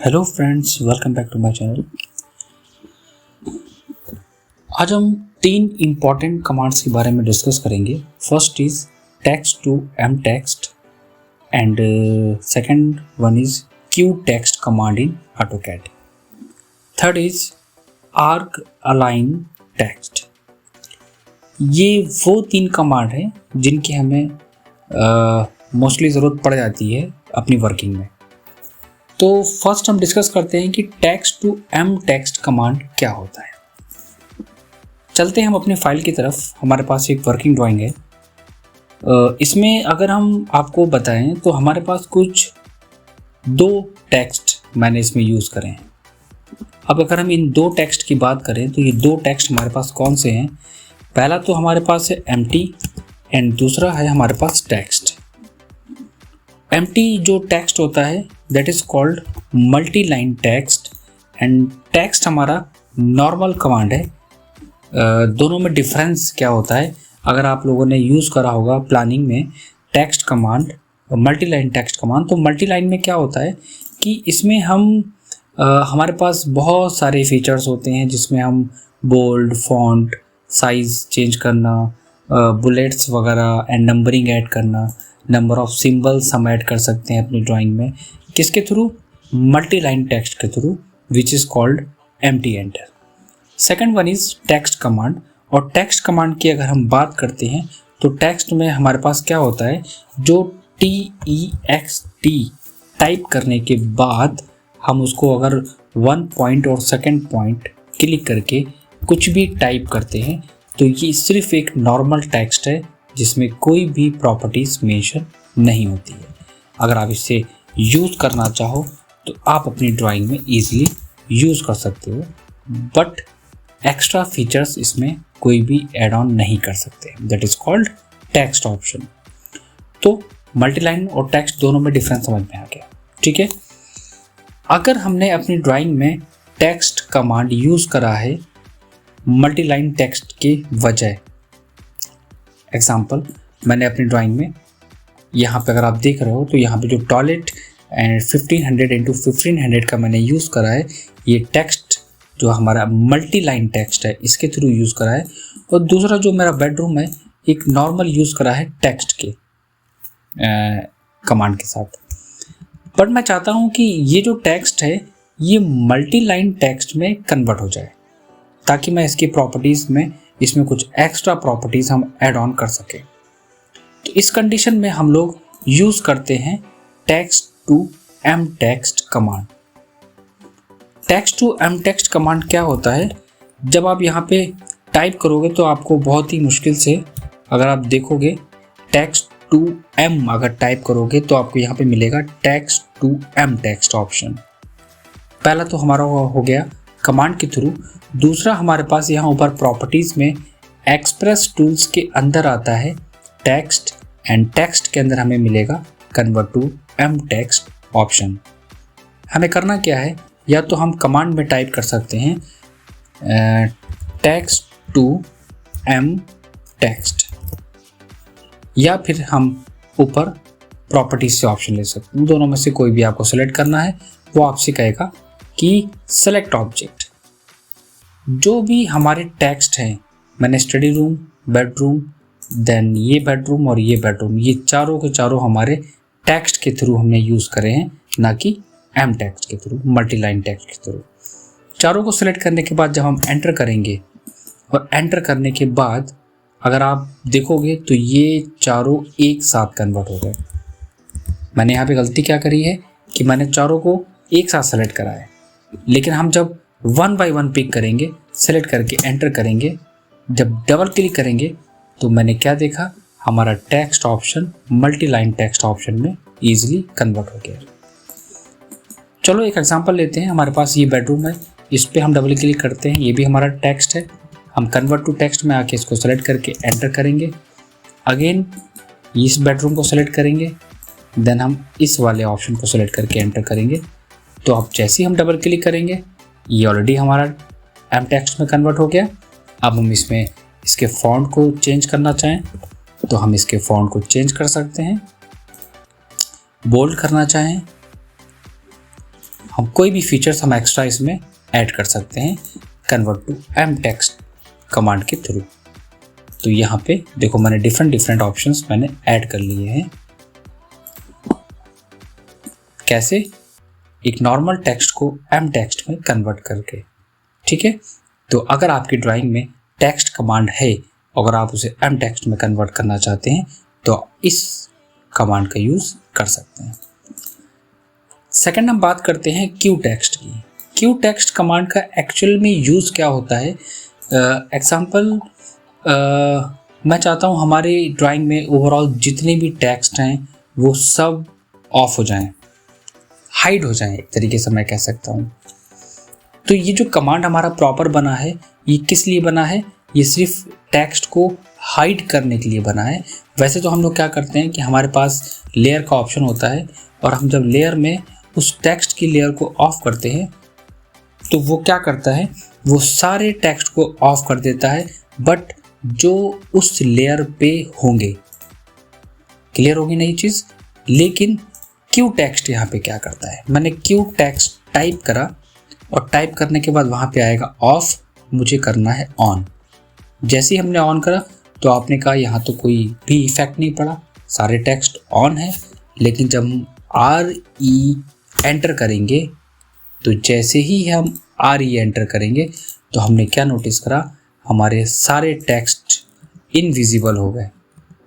Hello friends, welcome back to my channel. आज हम 3 important commands के बारे में डिस्कस करेंगे। First is text to M text and second one is Q text command in AutoCAD. Third is arc align text. ये वो 3 command हैं जिनकी हमें मोस्टली ज़रूरत पड़ जाती है अपनी वर्किंग में। तो फर्स्ट हम डिस्कस करते हैं कि text to M text command क्या होता है। चलते हैं हम अपने फाइल की तरफ। हमारे पास एक वर्किंग ड्राइंग है। इसमें अगर हम आपको बताएं तो हमारे पास कुछ 2 टेक्स्ट मैंने इसमें यूज़ करे हैं। अब अगर हम इन 2 टेक्स्ट की बात करें तो ये 2 टेक्स्ट हमारे पास कौन से हैं? पहला तो हमारे पास है एम्प्टी एंड दूसरा है हमारे पास टेक्स्ट। एम्प्टी जो टेक्स्ट होता है that is called multi line text and text हमारा नॉर्मल कमांड है। दोनों में डिफरेंस क्या होता है? अगर आप लोगों ने यूज़ करा होगा प्लानिंग में टेक्स्ट कमांड और मल्टी लाइन टेक्स्ट कमांड, तो मल्टी लाइन में क्या होता है कि इसमें हमारे पास बहुत सारे फीचर्स होते हैं जिसमें हम बोल्ड, फॉन्ट, साइज़ चेंज करना, बुलेट्स वगैरह एंड नंबरिंग ऐड करना, नंबर ऑफ सिंबल्स हम ऐड कर सकते हैं अपनी ड्राइंग में। किसके थ्रू? मल्टी लाइन टेक्स्ट के through, which is called empty enter. Second one is text command. और टेक्स्ट कमांड की अगर हम बात करते हैं तो टेक्स्ट में हमारे पास क्या होता है, जो TEXT टाइप करने के बाद हम उसको अगर 1 पॉइंट और 2nd पॉइंट क्लिक करके कुछ भी टाइप करते हैं तो ये सिर्फ एक नॉर्मल टेक्स्ट है जिसमें कोई भी प्रॉपर्टीज़ मेंशन नहीं होती है। अगर आप इसे यूज़ करना चाहो तो आप अपनी ड्राइंग में ईजिली यूज़ कर सकते हो, बट एक्स्ट्रा फीचर्स इसमें कोई भी ऐड ऑन नहीं कर सकते। That is called text option. तो मल्टीलाइन और टेक्स्ट दोनों में डिफरेंस समझ में आ गया, ठीक है। अगर हमने अपनी ड्राइंग में टेक्स्ट कमांड यूज़ करा है मल्टीलाइन टेक्स्ट के वजह, एग्जाम्पल मैंने अपनी ड्राइंग में यहाँ पे अगर आप देख रहे हो तो यहाँ पे जो टॉयलेट एंड 1500 × 1500 का मैंने यूज़ करा है, ये टेक्स्ट जो हमारा मल्टी लाइन टेक्स्ट है इसके थ्रू यूज़ करा है। और दूसरा जो मेरा बेडरूम है एक नॉर्मल यूज़ करा है टेक्स्ट के कमांड के साथ। बट मैं चाहता हूँ कि ये जो टेक्स्ट है ये मल्टी लाइन टेक्स्ट में कन्वर्ट हो जाए ताकि मैं इसकी प्रॉपर्टीज़ में इसमें कुछ एक्स्ट्रा प्रॉपर्टीज़ हम ऐड ऑन कर सकें। तो इस कंडीशन में हम लोग यूज़ करते हैं text to M text command. Text to M text command क्या होता है? जब आप यहाँ पे टाइप करोगे तो आपको बहुत ही मुश्किल से, अगर आप देखोगे टेक्स्ट टू एम अगर टाइप करोगे तो आपको यहाँ पे मिलेगा text to M text option. पहला तो हमारा हो गया कमांड के थ्रू। दूसरा हमारे पास यहाँ ऊपर प्रॉपर्टीज़ में एक्सप्रेस टूल्स के अंदर आता है टेक्स्ट एंड टेक्स्ट के अंदर हमें मिलेगा convert to M text option. हमें करना क्या है, या तो हम कमांड में टाइप कर सकते हैं टेक्स्ट टू एम टेक्स्ट, या फिर हम ऊपर प्रॉपर्टीज से ऑप्शन ले सकते हैं। दोनों में से कोई भी आपको सेलेक्ट करना है। वो आपसे कहेगा कि सेलेक्ट ऑब्जेक्ट। जो भी हमारे टेक्स्ट हैं, मैंने स्टडी रूम, बेडरूम, देन ये बेडरूम और ये बेडरूम, ये चारों के चारों हमारे टेक्स्ट के थ्रू हमने यूज़ करे हैं, ना कि एम टेक्स्ट के थ्रू, मल्टी लाइन टेक्स्ट के थ्रू। चारों को सिलेक्ट करने के बाद जब हम एंटर करेंगे और एंटर करने के बाद अगर आप देखोगे तो ये चारों एक साथ कन्वर्ट हो गए। मैंने यहाँ पे गलती क्या करी है कि मैंने चारों को एक साथ सेलेक्ट करा है, लेकिन हम जब 1 बाय 1 पिक करेंगे, सेलेक्ट करके एंटर करेंगे, जब डबल क्लिक करेंगे तो मैंने क्या देखा, हमारा text option multi line text option में ईजिली कन्वर्ट हो गया। चलो एक एग्जांपल लेते हैं। हमारे पास ये बेडरूम है, इस पर हम डबल क्लिक करते हैं, ये भी हमारा टेक्स्ट है। हम कन्वर्ट टू टेक्स्ट में आके इसको सेलेक्ट करके एंटर करेंगे। अगेन इस बेडरूम को सेलेक्ट करेंगे, देन हम इस वाले ऑप्शन को सेलेक्ट करके एंटर करेंगे। तो अब जैसे ही हम डबल क्लिक करेंगे ये ऑलरेडी हमारा एम टेक्स्ट में कन्वर्ट हो गया। अब हम इसमें इसके फॉन्ट को चेंज करना चाहें तो हम इसके फॉन्ट को चेंज कर सकते हैं। बोल्ड करना चाहें हम कोई भी फीचर्स हम एक्स्ट्रा इसमें ऐड कर सकते हैं convert to M text command के थ्रू। तो यहाँ पे देखो मैंने डिफरेंट ऑप्शंस मैंने ऐड कर लिए हैं। कैसे? एक नॉर्मल टेक्स्ट को एम टेक्स्ट में कन्वर्ट करके। ठीक है, तो अगर आपकी ड्राइंग में टेक्स्ट कमांड है, अगर आप उसे एम टेक्स्ट में कन्वर्ट करना चाहते हैं तो इस कमांड का यूज़ कर सकते हैं। सेकंड हम बात करते हैं क्यू टेक्स्ट की। क्यू टेक्स्ट कमांड का एक्चुअल में यूज़ क्या होता है? एग्जाम्पल मैं चाहता हूँ हमारी ड्राइंग में ओवरऑल जितने भी टेक्स्ट हैं वो सब ऑफ हो जाएं, हाइड हो जाएं, एक तरीके से मैं कह सकता हूँ। तो ये जो कमांड हमारा प्रॉपर बना है ये किस लिए बना है? ये सिर्फ टेक्स्ट को हाइड करने के लिए बना है। वैसे तो हम लोग क्या करते हैं कि हमारे पास लेयर का ऑप्शन होता है और हम जब लेयर में उस टेक्स्ट की लेयर को ऑफ करते हैं तो वो क्या करता है, वो सारे टेक्स्ट को ऑफ कर देता है बट जो उस लेयर पे होंगे। क्लियर होगी नई चीज़? लेकिन क्यू टेक्स्ट यहाँ पे क्या करता है, मैंने क्यू टेक्स्ट टाइप करा और टाइप करने के बाद वहाँ पे आएगा ऑफ, मुझे करना है ऑन। जैसे ही हमने ऑन करा तो आपने कहा यहाँ तो कोई भी इफेक्ट नहीं पड़ा, सारे टेक्स्ट ऑन है। लेकिन जब हम RE एंटर करेंगे तो जैसे ही हम RE एंटर करेंगे तो हमने क्या नोटिस करा, हमारे सारे टेक्स्ट इनविजिबल हो गए।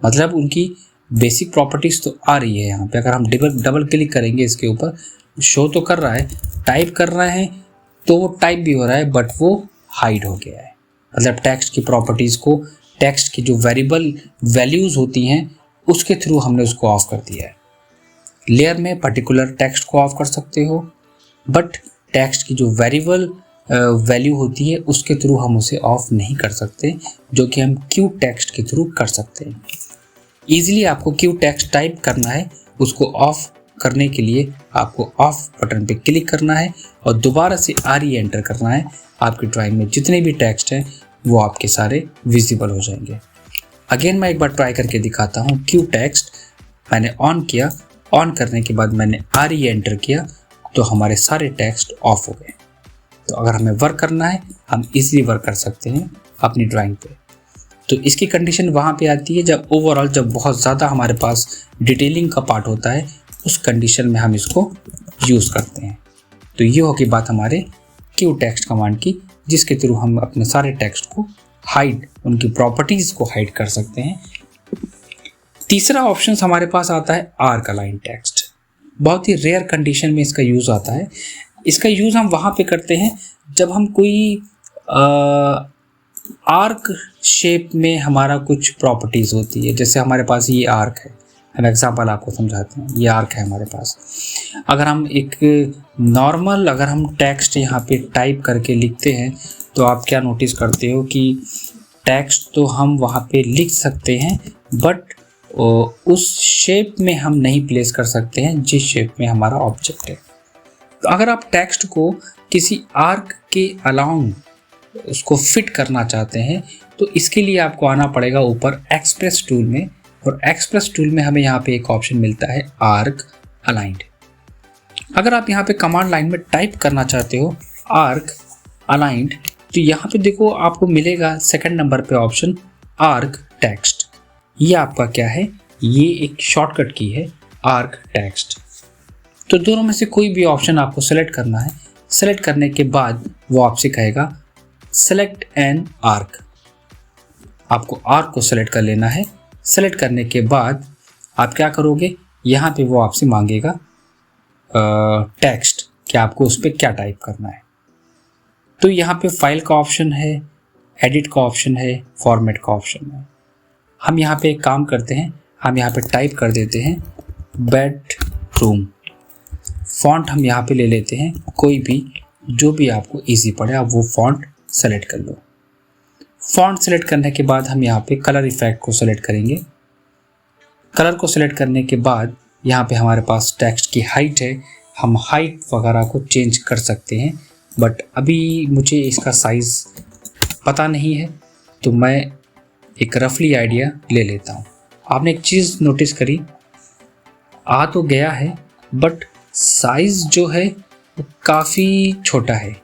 मतलब उनकी बेसिक प्रॉपर्टीज़ तो आ रही है यहाँ पे। अगर हम डबल क्लिक करेंगे इसके ऊपर, शो तो कर रहा है, टाइप कर रहे हैं तो वो टाइप भी हो रहा है बट वो हाइड हो गया है। मतलब टेक्स्ट की प्रॉपर्टीज़ को, टेक्स्ट की जो वेरिएबल वैल्यूज़ होती हैं उसके थ्रू हमने उसको ऑफ कर दिया है। लेयर में पर्टिकुलर टेक्स्ट को ऑफ कर सकते हो बट टेक्स्ट की जो वेरिएबल वैल्यू होती है उसके थ्रू हम उसे ऑफ नहीं कर सकते, जो कि हम क्यू टेक्स्ट के थ्रू कर सकते हैं। ईजिली आपको क्यू टेक्स्ट टाइप करना है, उसको ऑफ करने के लिए आपको ऑफ बटन पे क्लिक करना है और दोबारा से RE एंटर करना है। आपकी ड्राइंग में जितने भी टेक्स्ट हैं वो आपके सारे विजिबल हो जाएंगे। अगेन मैं एक बार ट्राई करके दिखाता हूँ। क्यू टेक्स्ट मैंने ऑन किया, ऑन करने के बाद मैंने RE एंटर किया तो हमारे सारे टेक्स्ट ऑफ हो गए। तो अगर हमें वर्क करना है हम इजीली वर्क कर सकते हैं अपनी ड्राइंग पे। तो इसकी कंडीशन वहाँ पे आती है जब ओवरऑल जब बहुत ज़्यादा हमारे पास डिटेलिंग का पार्ट होता है, उस कंडीशन में हम इसको यूज़ करते हैं। तो ये होगी बात हमारे क्यू टेक्स्ट कमांड की, जिसके थ्रू हम अपने सारे टेक्स्ट को हाइड, उनकी प्रॉपर्टीज़ को हाइड कर सकते हैं। तीसरा ऑप्शन हमारे पास आता है आर्क अलाइन टेक्स्ट। बहुत ही रेयर कंडीशन में इसका यूज़ आता है। इसका यूज़ हम वहाँ पे करते हैं जब हम कोई आर्क शेप में हमारा कुछ प्रॉपर्टीज़ होती है। जैसे हमारे पास ये आर्क है, हम एग्जांपल आपको समझाते हैं। ये आर्क है हमारे पास। अगर हम एक नॉर्मल अगर हम टेक्स्ट यहाँ पे टाइप करके लिखते हैं तो आप क्या नोटिस करते हो कि टेक्स्ट तो हम वहाँ पे लिख सकते हैं बट उस शेप में हम नहीं प्लेस कर सकते हैं जिस शेप में हमारा ऑब्जेक्ट है। तो अगर आप टेक्स्ट को किसी आर्क के अलाउंग उसको फिट करना चाहते हैं तो इसके लिए आपको आना पड़ेगा ऊपर एक्सप्रेस टूल में, और एक्सप्रेस टूल में हमें यहाँ पे एक ऑप्शन मिलता है आर्क अलाइंड। अगर आप यहाँ पे कमांड लाइन में टाइप करना चाहते हो आर्क अलाइंड तो यहाँ पे देखो आपको मिलेगा सेकंड नंबर पे ऑप्शन आर्क टेक्स्ट। ये आपका क्या है, ये एक शॉर्टकट की है आर्क टेक्स्ट। तो दोनों में से कोई भी ऑप्शन आपको सेलेक्ट करना है। सेलेक्ट करने के बाद वो आपसे कहेगा सेलेक्ट एन आर्क। आपको आर्क को सेलेक्ट कर लेना है। सेलेक्ट करने के बाद आप क्या करोगे, यहाँ पे वो आपसे मांगेगा टेक्स्ट कि आपको उस पर क्या टाइप करना है। तो यहाँ पे फाइल का ऑप्शन है, एडिट का ऑप्शन है, फॉर्मेट का ऑप्शन है। हम यहाँ पे एक काम करते हैं, हम यहाँ पे टाइप कर देते हैं बेडरूम। फॉन्ट हम यहाँ पे ले लेते हैं कोई भी जो भी आपको इजी पड़े, आप वो फॉन्ट सेलेक्ट कर लो। फॉन्ट सेलेक्ट करने के बाद हम यहाँ पे कलर इफेक्ट को सेलेक्ट करेंगे। कलर को सेलेक्ट करने के बाद यहाँ पे हमारे पास टेक्स्ट की हाइट है, हम हाइट वगैरह को चेंज कर सकते हैं बट अभी मुझे इसका साइज़ पता नहीं है तो मैं एक रफली आइडिया ले लेता हूँ। आपने एक चीज़ नोटिस करी, आ तो गया है बट साइज़ जो है काफ़ी छोटा है।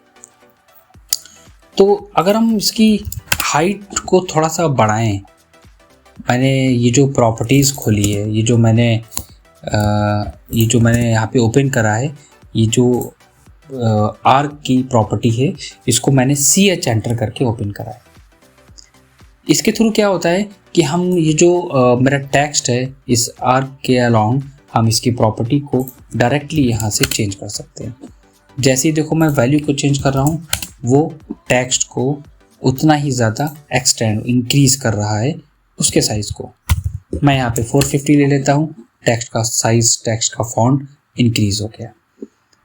तो अगर हम इसकी हाइट को थोड़ा सा बढ़ाएं, मैंने ये जो प्रॉपर्टीज़ खोली है, ये जो मैंने यहाँ पे ओपन करा है, ये जो आर्क की प्रॉपर्टी है, इसको मैंने CH एंटर करके ओपन करा है। इसके थ्रू क्या होता है कि हम ये जो मेरा टेक्स्ट है इस आर्क के अलोंग, हम इसकी प्रॉपर्टी को डायरेक्टली यहाँ से चेंज कर सकते हैं। जैसे ही देखो मैं वैल्यू को चेंज कर रहा हूँ, वो टेक्स्ट को उतना ही ज़्यादा इंक्रीज कर रहा है उसके साइज़ को। मैं यहाँ पे 450 ले लेता हूँ, टेक्स्ट का साइज़, टेक्स्ट का फॉन्ट इंक्रीज हो गया।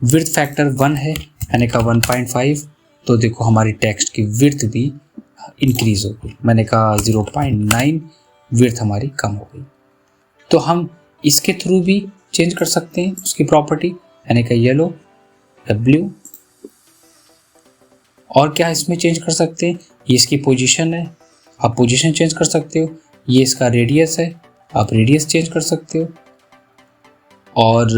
विड्थ फैक्टर 1 है, मैंने कहा 1.5, तो देखो हमारी टेक्स्ट की विड्थ भी इंक्रीज हो गई। मैंने कहा 0.9, विड्थ हमारी कम हो गई। तो हम इसके थ्रू भी चेंज कर सकते हैं उसकी प्रॉपर्टी। मैंने कहा येलो, ब्लू, और क्या इसमें चेंज कर सकते हैं, ये इसकी पोजीशन है, आप पोजीशन चेंज कर सकते हो। ये इसका रेडियस है, आप रेडियस चेंज कर सकते हो। और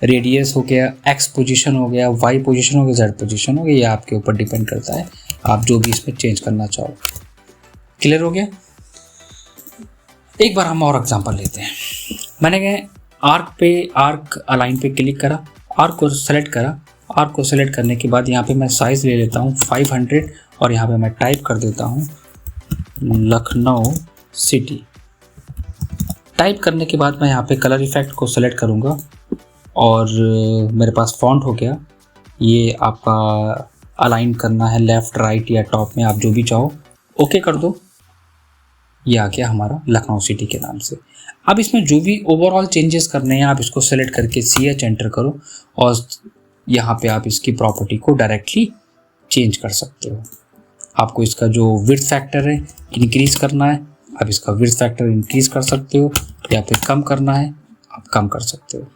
रेडियस हो गया, एक्स पोजीशन हो गया, वाई पोजीशन हो गया, जेड पोजीशन हो गया, ये आपके ऊपर डिपेंड करता है, आप जो भी इसमें चेंज करना चाहो। क्लियर हो गया? एक बार हम और एग्जांपल लेते हैं। मैंने आर्क अलाइन पे क्लिक करा, आर्क को सेलेक्ट करा। आर्क को सेलेक्ट करने के बाद यहाँ पे मैं साइज़ ले लेता हूँ 500, और यहाँ पे मैं टाइप कर देता हूँ लखनऊ सिटी। टाइप करने के बाद मैं यहाँ पे कलर इफेक्ट को सेलेक्ट करूँगा, और मेरे पास फॉन्ट हो गया। ये आपका अलाइन करना है लेफ़्ट, राइट या टॉप में, आप जो भी चाहो ओके कर दो। ये आ गया हमारा लखनऊ सिटी के नाम से। अब इसमें जो भी ओवरऑल चेंजेस करने हैं, आप इसको सेलेक्ट करके CH एंटर करो, और यहाँ पे आप इसकी प्रॉपर्टी को डायरेक्टली चेंज कर सकते हो। आपको इसका जो विड्थ फैक्टर है इंक्रीज़ करना है, आप इसका विड्थ फैक्टर इंक्रीज़ कर सकते हो, या फिर कम करना है आप कम कर सकते हो।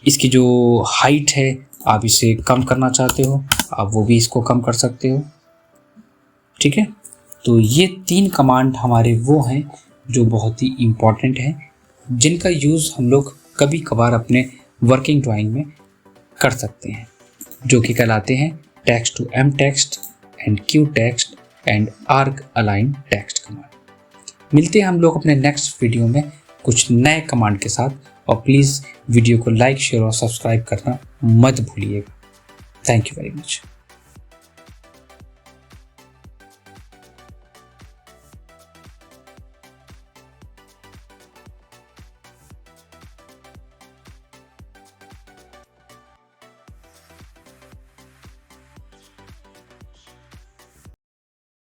इसकी जो हाइट है आप इसे कम करना चाहते हो, आप वो भी इसको कम कर सकते हो। ठीक है, तो ये 3 कमांड हमारे वो हैं जो बहुत ही इम्पॉर्टेंट हैं, जिनका यूज़ हम लोग कभी कभार अपने वर्किंग ड्राइंग में कर सकते हैं, जो कि कहलाते हैं text to M text and Q text and arc align text command. मिलते हैं हम लोग अपने नेक्स्ट वीडियो में कुछ नए कमांड के साथ, और प्लीज़ वीडियो को लाइक, शेयर और सब्सक्राइब करना मत भूलिएगा। Thank you very much.